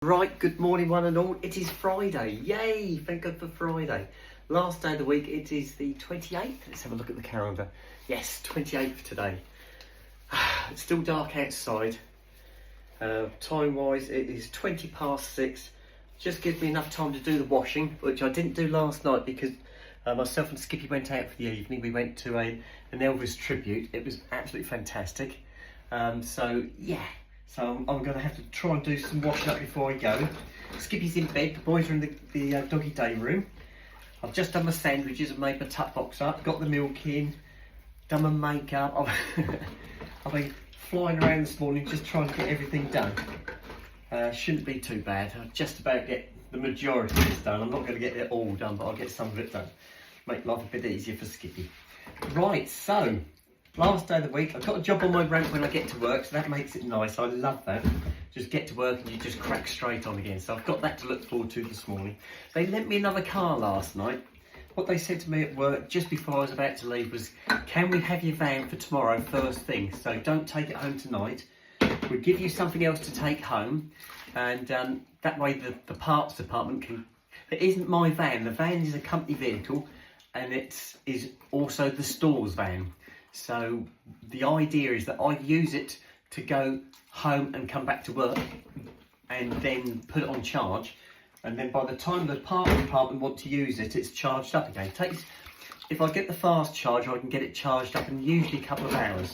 Right, good morning one and all. It is Friday. Yay, thank God for Friday. Last day of the week, it is the 28th. Let's have a look at the calendar. Yes, 28th today. It's still dark outside. Time wise, it is 20 past 6. Just gives me enough time to do the washing, which I didn't do last night because myself and Skippy went out for the evening. We went to an Elvis tribute. It was absolutely fantastic. So I'm going to have to try and do some washing up before I go. Skippy's in bed, the boys are in the doggy day room. I've just done my sandwiches and made my tuck box up, got the milk in, done my makeup. I've been flying around this morning just trying to get everything done. Shouldn't be too bad. I'll just about get the majority of this done. I'm not going to get it all done, but I'll get some of it done. Make life a bit easier for Skippy. Right, so last day of the week. I've got a job on my ramp when I get to work, so that makes it nice. I love that. Just get to work and you just crack straight on again. So I've got that to look forward to this morning. They lent me another car last night. What they said to me at work just before I was about to leave was, can we have your van for tomorrow first thing? So don't take it home tonight. We'll give you something else to take home. And that way the parts department can... It isn't my van. The van is a company vehicle and it is also the store's van. So the idea is that I use it to go home and come back to work and then put it on charge, and then by the time the parts department want to use it, it's charged up again. If I get the fast charger, I can get it charged up in usually a couple of hours.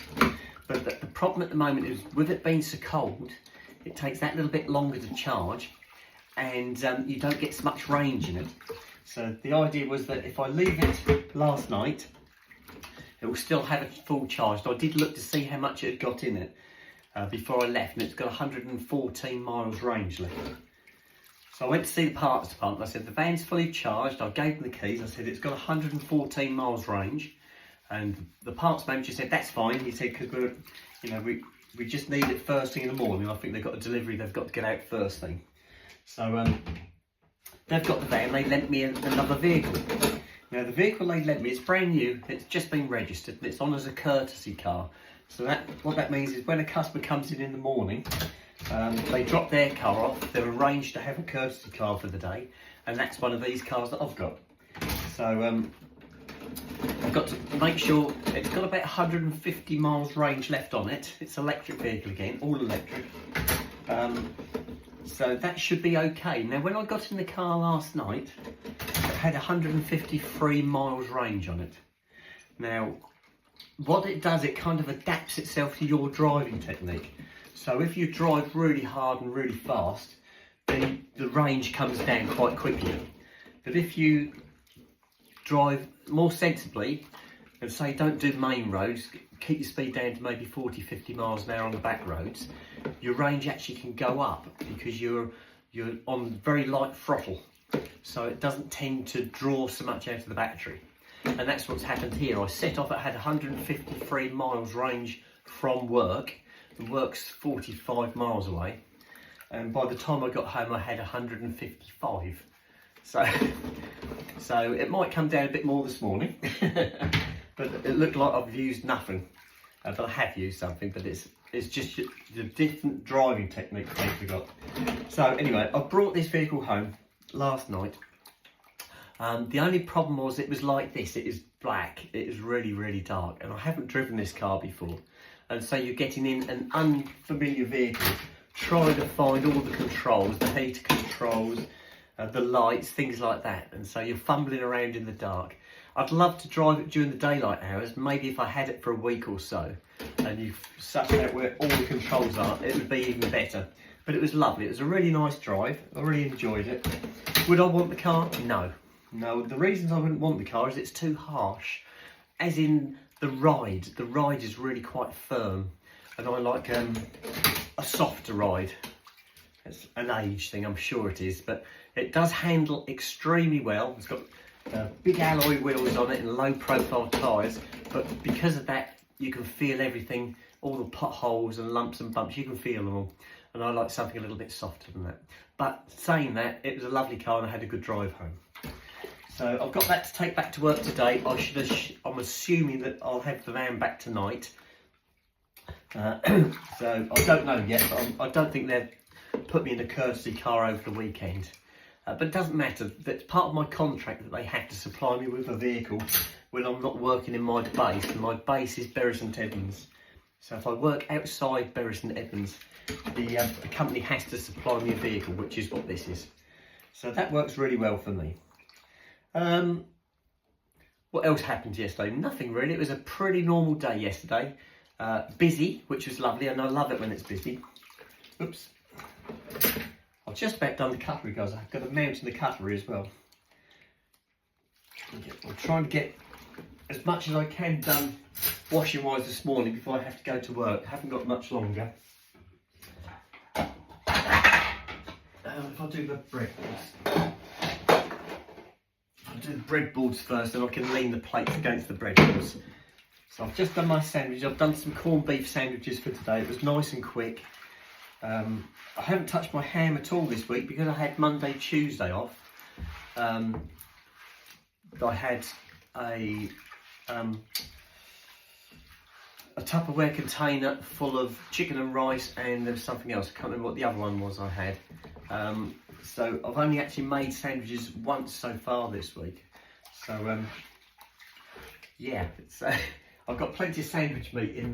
But the problem at the moment is with it being so cold, it takes that little bit longer to charge, and you don't get so much range in it. So the idea was that if I leave it last night, it will still have a full charge. I did look to see how much it had got in it before I left, and it's got 114 miles range left. So I went to see the parts department. I said, the van's fully charged. I gave them the keys. I said, it's got 114 miles range. And the parts manager said, that's fine. He said, because we just need it first thing in the morning. I think they've got a delivery they've got to get out first thing. So they've got the van. They lent me another vehicle. Now the vehicle they lent me, it's brand new, it's just been registered and it's on as a courtesy car. So what that means is when a customer comes in the morning, they drop their car off, they're arranged to have a courtesy car for the day, and that's one of these cars that I've got. So I've got to make sure it's got about 150 miles range left on it. It's an electric vehicle again, all electric. So that should be okay. Now when I got in the car last night, it had 153 miles range on it. Now what it does, it kind of adapts itself to your driving technique. So if you drive really hard and really fast, then the range comes down quite quickly. But if you drive more sensibly and say don't do main roads, keep your speed down to maybe 40-50 miles an hour on the back roads, your range actually can go up because you're on very light throttle, so it doesn't tend to draw so much out of the battery. And that's what's happened here. I set off, it had 153 miles range from work. The work's 45 miles away, and by the time I got home I had 155. So it might come down a bit more this morning, but it looked like I've used nothing. But I have used something, but it's just the different driving technique they've got. So anyway, I brought this vehicle home last night. The only problem was it was like this. It is black. It is really, really dark, and I haven't driven this car before. And so you're getting in an unfamiliar vehicle, trying to find all the controls, the heater controls, the lights, things like that. And so you're fumbling around in the dark. I'd love to drive it during the daylight hours. Maybe if I had it for a week or so, and you sussed out where all the controls are, it would be even better. But it was lovely. It was a really nice drive. I really enjoyed it. Would I want the car? No. No, the reasons I wouldn't want the car is it's too harsh. As in the ride is really quite firm, and I like a softer ride. It's an age thing, I'm sure it is, but it does handle extremely well. It's got big alloy wheels on it and low profile tyres, but because of that you can feel everything, all the potholes and lumps and bumps, you can feel them all. And I like something a little bit softer than that. But saying that, it was a lovely car and I had a good drive home. So I've got that to take back to work today. I'm assuming that I'll have the van back tonight. So I don't know yet, but I don't think they're put me in a courtesy car over the weekend. But it doesn't matter, that's part of my contract that they have to supply me with a vehicle when I'm not working in my base, and my base is Bury St Edmunds. So if I work outside Bury St Edmunds, the company has to supply me a vehicle, which is what this is. So that works really well for me. What else happened yesterday? Nothing really. It was a pretty normal day yesterday. Busy, which was lovely, and I love it when it's busy. Oops. I've just about done the cutlery, guys. I've got to mount in the cutlery as well. I'm trying to get as much as I can done washing wise this morning before I have to go to work. I haven't got much longer. If I do the breadboards, I'll do the breadboards first, and I can lean the plates against the breadboards. So I've just done my sandwich. I've done some corned beef sandwiches for today. It was nice and quick. I haven't touched my ham at all this week because I had Monday, Tuesday off. I had a Tupperware container full of chicken and rice, and there was something else. I can't remember what the other one was I had. So I've only actually made sandwiches once so far this week. So yeah, it's, I've got plenty of sandwich meat in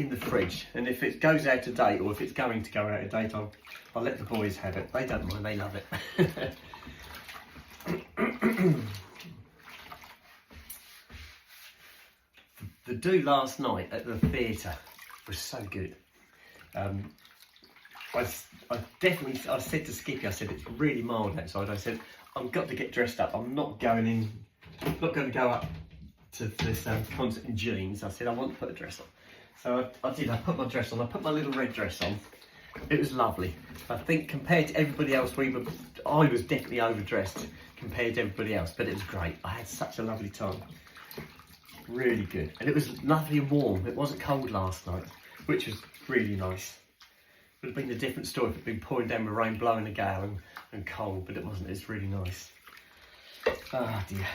the fridge, and if it goes out of date, or if it's going to go out of date, I'll let the boys have it. They don't mind, they love it. The do last night at the theatre was so good. I said to Skippy, I said, it's really mild outside. I said, I've got to get dressed up. I'm not going to go up to this concert in jeans. I said, I want to put a dress on. So I did, I put my dress on. I put my little red dress on. It was lovely. I think compared to everybody else, I was definitely overdressed compared to everybody else, but it was great. I had such a lovely time. Really good. And it was lovely and warm. It wasn't cold last night, which was really nice. It would have been a different story if it had been pouring down with rain, blowing a gale and cold, but it wasn't. It's really nice. Ah dear.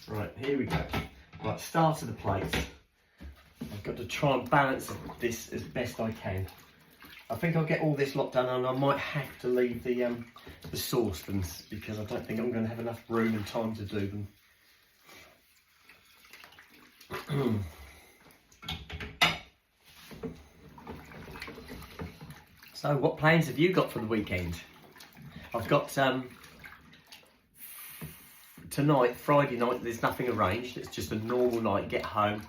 Right, here we go. Right, start of the plates. I've got to try and balance this as best I can. I think I'll get all this lot done, and I might have to leave the saucepans because I don't think I'm going to have enough room and time to do them. So what plans have you got for the weekend? I've got tonight, Friday night, there's nothing arranged. It's just a normal night. Get home,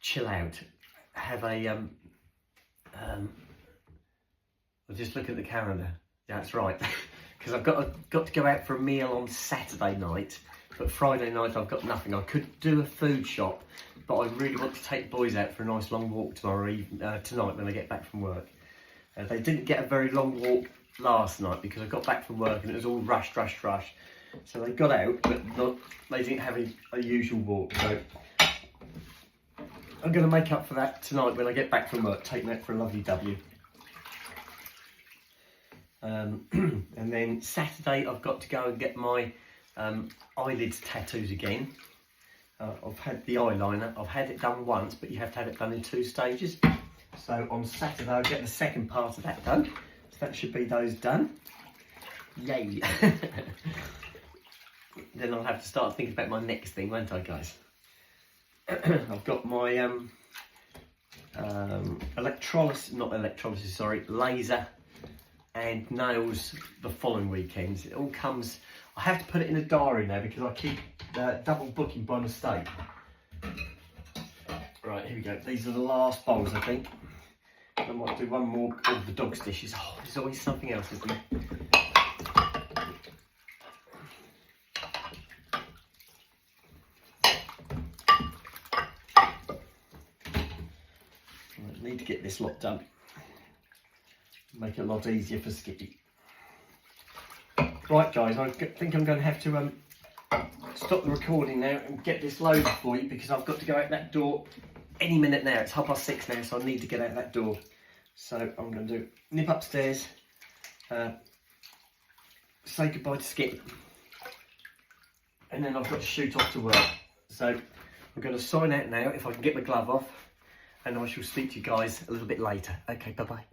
chill out, have a I'll just look at the calendar. That's right, because I've got to go out for a meal on Saturday night, but Friday night I've got nothing. I could do a food shop, but I really want to take the boys out for a nice long walk tonight when I get back from work. They didn't get a very long walk last night because I got back from work and it was all rush. So they got out, but they didn't have a usual walk. So I'm going to make up for that tonight when I get back from work, taking that for a lovely W. And then Saturday I've got to go and get my eyelids tattoos again. I've had the eyeliner, I've had it done once, but you have to have it done in 2 stages. So on Saturday I'll get the second part of that done. So that should be those done. Yay! Then I'll have to start thinking about my next thing, won't I, guys? I've got my laser and nails the following weekends. It all comes, I have to put it in a diary now because I keep double booking by mistake. Right, here we go. These are the last bowls, I think. I might do one more of the dog's dishes. Oh, there's always something else, isn't there? I need to get this lot done. Make it a lot easier for Skippy. Right, guys, I think I'm going to have to stop the recording now and get this loaded for you because I've got to go out that door any minute now. It's 6:30 now, so I need to get out that door. So I'm going to nip upstairs, say goodbye to Skip, and then I've got to shoot off to work. So I'm going to sign out now if I can get my glove off, and I shall speak to you guys a little bit later. Okay, bye-bye.